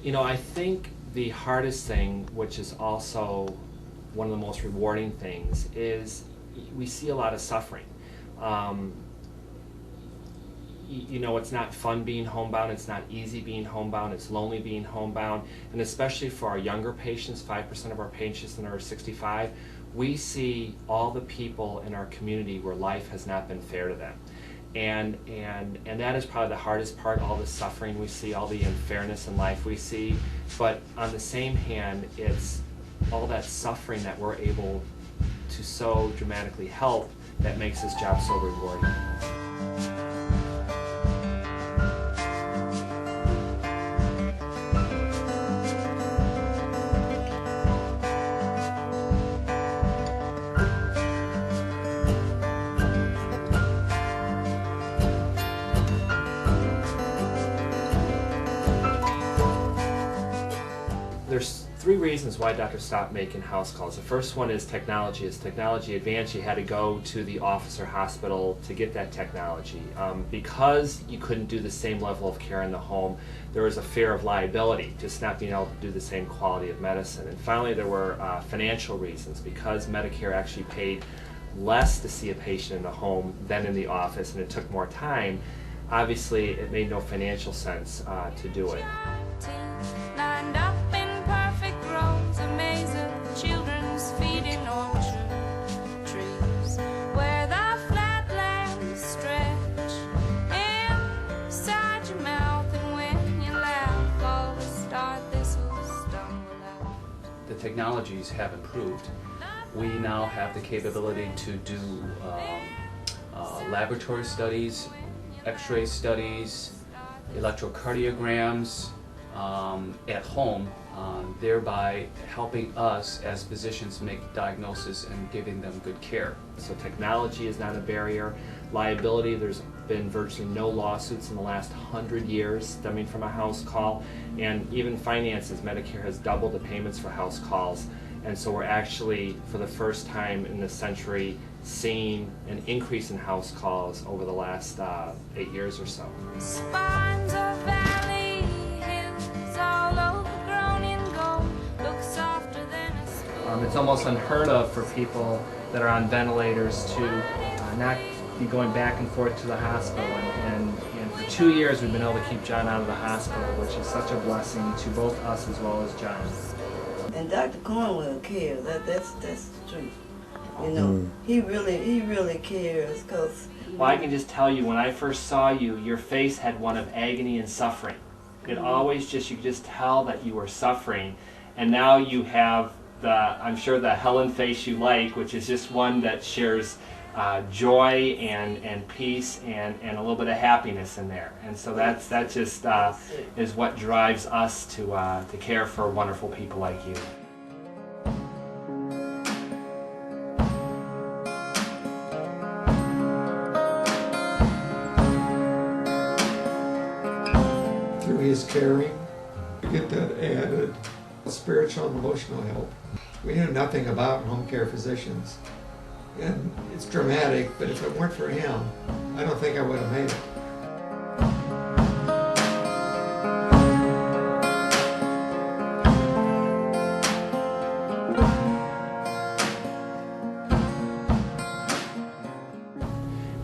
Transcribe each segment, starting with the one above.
You know, I think the hardest thing, which is also one of the most rewarding things, is we see a lot of suffering. Um, you know, it's not fun being homebound, it's not easy being homebound, it's lonely being homebound, and especially for our younger patients, 5% of our patients that are 65, we see all the people in our community where life has not been fair to them. And that is probably the hardest part, all the suffering we see, all the unfairness in life we see. But on the same hand, it's all that suffering that we're able to so dramatically help that makes this job so rewarding. There's three reasons why doctors stopped making house calls. The first one is technology. As technology advanced, you had to go to the office or hospital to get that technology. Because you couldn't do the same level of care in the home, there was a fear of liability, just not being able to do the same quality of medicine. And finally, there were financial reasons. Because Medicare actually paid less to see a patient in the home than in the office, and it took more time, obviously it made no financial sense to do it. Lined up in perfect rows, a maze of children's feeding orchard trees, where the flatlands stretch inside your mouth, and when you laugh, all the star thistles stumble out. The technologies have improved. We now have the capability to do laboratory studies, x-ray studies, electrocardiograms, at home, thereby helping us as physicians make diagnosis and giving them good care. So technology is not a barrier. Liability, there's been virtually no lawsuits in the last 100 years stemming from a house call. And even finances, Medicare has doubled the payments for house calls. And so we're actually, for the first time in this century, seeing an increase in house calls over the last 8 years or so. Spines of valley hills all overgrown in gold, look softer than a stone. It's almost unheard of for people that are on ventilators to not be going back and forth to the hospital. And for 2 years we've been able to keep John out of the hospital, which is such a blessing to both us as well as John. And Dr. Cornwell cares. That's the truth. You know, he really cares, because. Well, I can just tell you, when I first saw you, your face had one of agony and suffering. It always you could just tell that you were suffering. And now you have I'm sure the Helen face you like, which is just one that shares joy and peace and a little bit of happiness in there. And so that just is what drives us to care for wonderful people like you. Through his caring, we get that added spiritual and emotional help. We knew nothing about home care physicians. And it's dramatic, but if it weren't for him, I don't think I would have made it.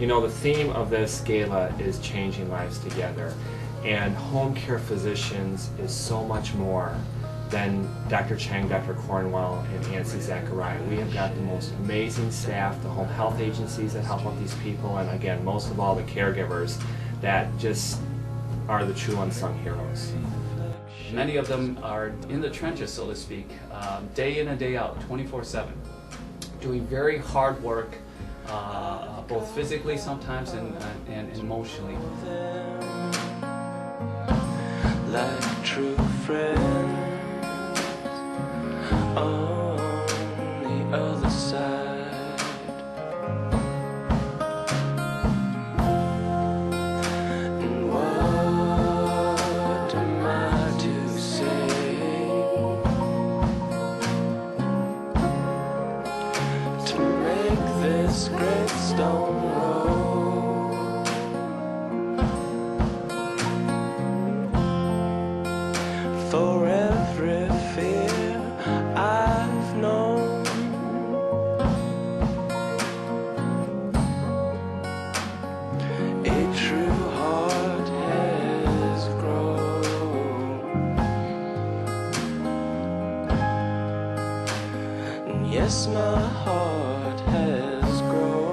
You know, the theme of this gala is changing lives together, and home care physicians is so much more than Dr. Chang, Dr. Cornwell, and Nancy Zachariah. We have got the most amazing staff, the home health agencies that help out these people, and again, most of all, the caregivers that just are the true unsung heroes. Many of them are in the trenches, so to speak, day in and day out, 24/7, doing very hard work, both physically sometimes and emotionally. Like true friends on the other side. And what am I to say to make this great stone roll? for every fear I've known. A true heart has grown. And yes, my heart has grown.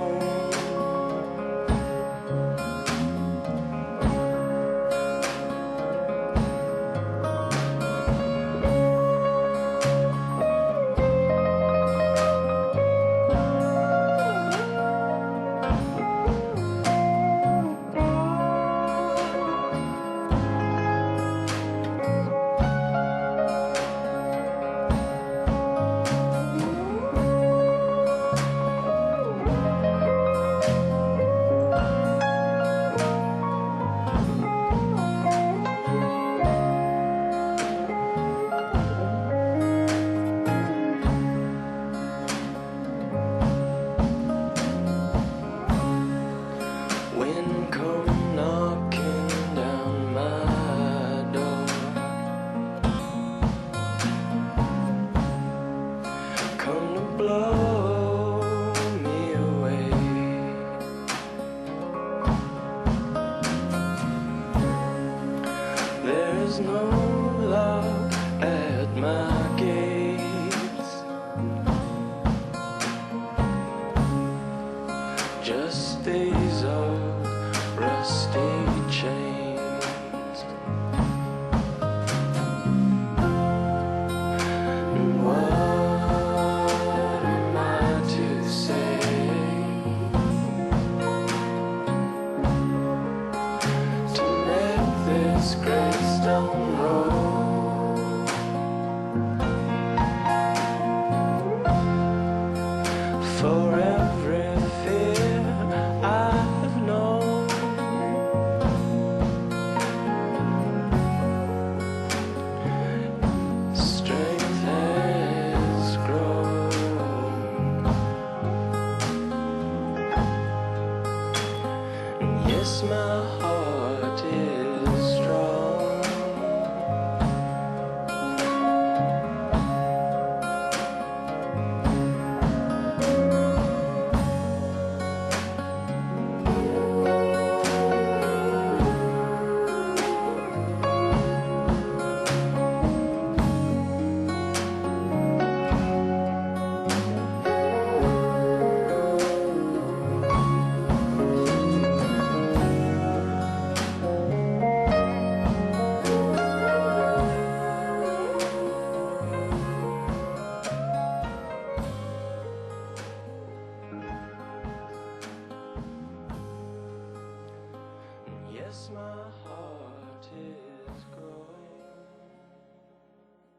Wind come knocking down my door, come to blow me away. There's no lock at my gates, just these old rusty chains. And what am I to say to make this great stone roll for every fear I've known? Strength has grown. And yes, my heart is strong. Yes, my heart is growing.